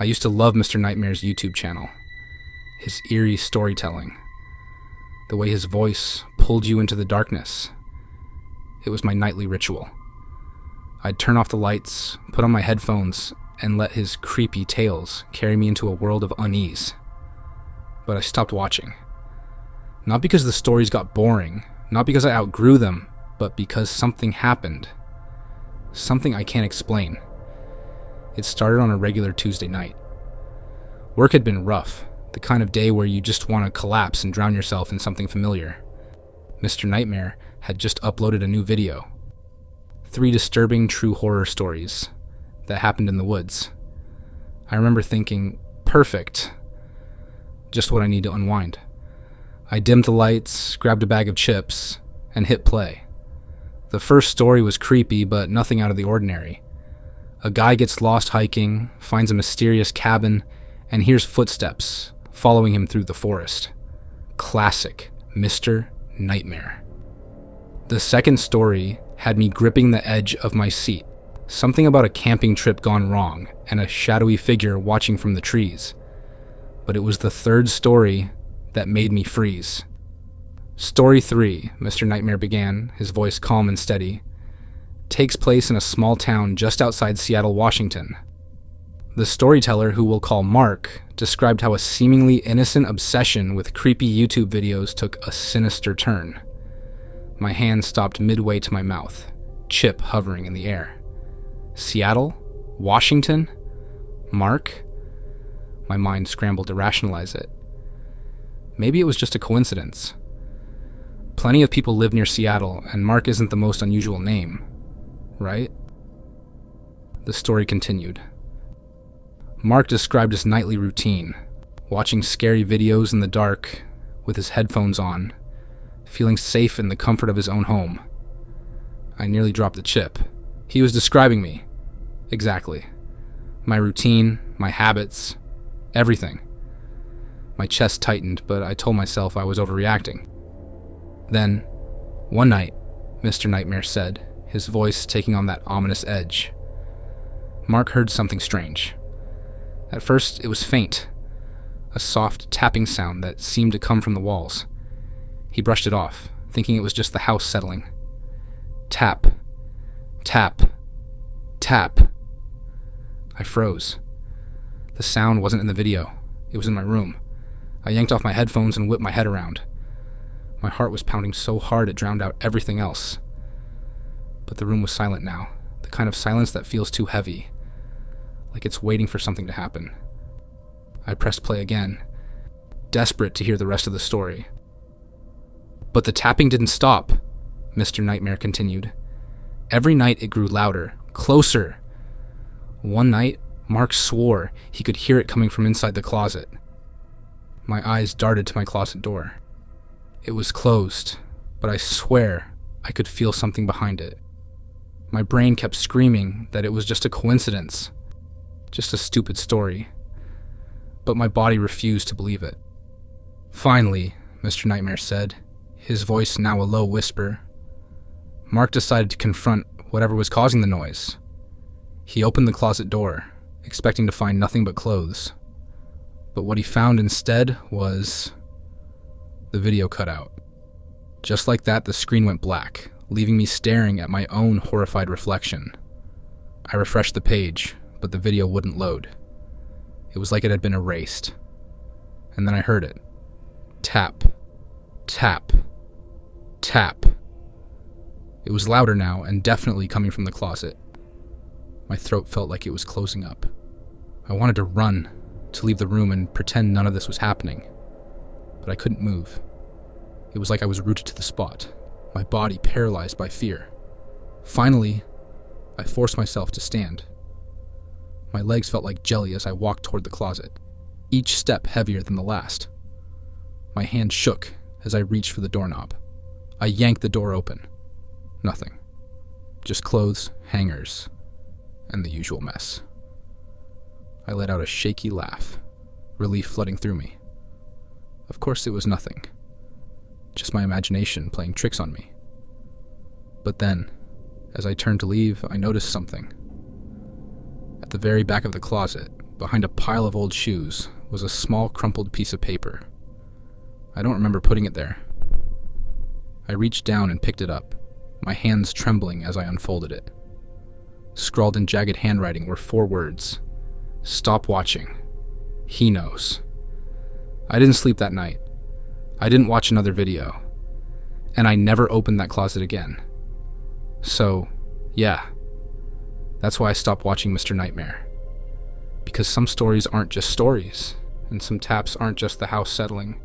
I used to love Mr. Nightmare's YouTube channel. His eerie storytelling. The way his voice pulled you into the darkness. It was my nightly ritual. I'd turn off the lights, put on my headphones, and let his creepy tales carry me into a world of unease. But I stopped watching. Not because the stories got boring, not because I outgrew them, but because something happened. Something I can't explain. It started on a regular Tuesday night. Work had been rough, the kind of day where you just want to collapse and drown yourself in something familiar. Mr. Nightmare had just uploaded a new video. 3 disturbing true horror stories that happened in the woods. I remember thinking, perfect. Just what I need to unwind. I dimmed the lights, grabbed a bag of chips, and hit play. The first story was creepy, but nothing out of the ordinary. A guy gets lost hiking, finds a mysterious cabin, and hears footsteps following him through the forest. Classic Mr. Nightmare. The second story had me gripping the edge of my seat. Something about a camping trip gone wrong, and a shadowy figure watching from the trees. But it was the third story that made me freeze. Story 3, Mr. Nightmare began, his voice calm and steady, takes place in a small town just outside Seattle, Washington. The storyteller, who we'll call Mark, described how a seemingly innocent obsession with creepy YouTube videos took a sinister turn. My hand stopped midway to my mouth, chip hovering in the air. Seattle? Washington? Mark? My mind scrambled to rationalize it. Maybe it was just a coincidence. Plenty of people live near Seattle, and Mark isn't the most unusual name, right? The story continued. Mark described his nightly routine, watching scary videos in the dark with his headphones on, feeling safe in the comfort of his own home. I nearly dropped the chip. He was describing me. Exactly. My routine, my habits, everything. My chest tightened, but I told myself I was overreacting. Then, one night, Mr. Nightmare said, his voice taking on that ominous edge. Mark heard something strange. At first, it was faint, a soft tapping sound that seemed to come from the walls. He brushed it off, thinking it was just the house settling. Tap, tap, tap. I froze. The sound wasn't in the video. It was in my room. I yanked off my headphones and whipped my head around. My heart was pounding so hard it drowned out everything else. But the room was silent now, the kind of silence that feels too heavy, like it's waiting for something to happen. I pressed play again, desperate to hear the rest of the story. But the tapping didn't stop, Mr. Nightmare continued. Every night it grew louder, closer. One night, Mark swore he could hear it coming from inside the closet. My eyes darted to my closet door. It was closed, but I swear I could feel something behind it. My brain kept screaming that it was just a coincidence, just a stupid story. But my body refused to believe it. Finally, Mr. Nightmare said, his voice now a low whisper, Mark decided to confront whatever was causing the noise. He opened the closet door, expecting to find nothing but clothes. But what he found instead was... The video cut out. Just like that, the screen went black, leaving me staring at my own horrified reflection. I refreshed the page, but the video wouldn't load. It was like it had been erased. And then I heard it. Tap, tap, tap. It was louder now, and definitely coming from the closet. My throat felt like it was closing up. I wanted to run, to leave the room and pretend none of this was happening. But I couldn't move. It was like I was rooted to the spot, my body paralyzed by fear. Finally, I forced myself to stand. My legs felt like jelly as I walked toward the closet, each step heavier than the last. My hand shook as I reached for the doorknob. I yanked the door open. Nothing. Just clothes, hangers, and the usual mess. I let out a shaky laugh, relief flooding through me. Of course it was nothing. Just my imagination playing tricks on me. But then, as I turned to leave, I noticed something. At the very back of the closet, behind a pile of old shoes, was a small crumpled piece of paper. I don't remember putting it there. I reached down and picked it up, my hands trembling as I unfolded it. Scrawled in jagged handwriting were 4 words: "Stop watching. He knows." I didn't sleep that night. I didn't watch another video. And I never opened that closet again. So, yeah. That's why I stopped watching Mr. Nightmare. Because some stories aren't just stories, and some taps aren't just the house settling.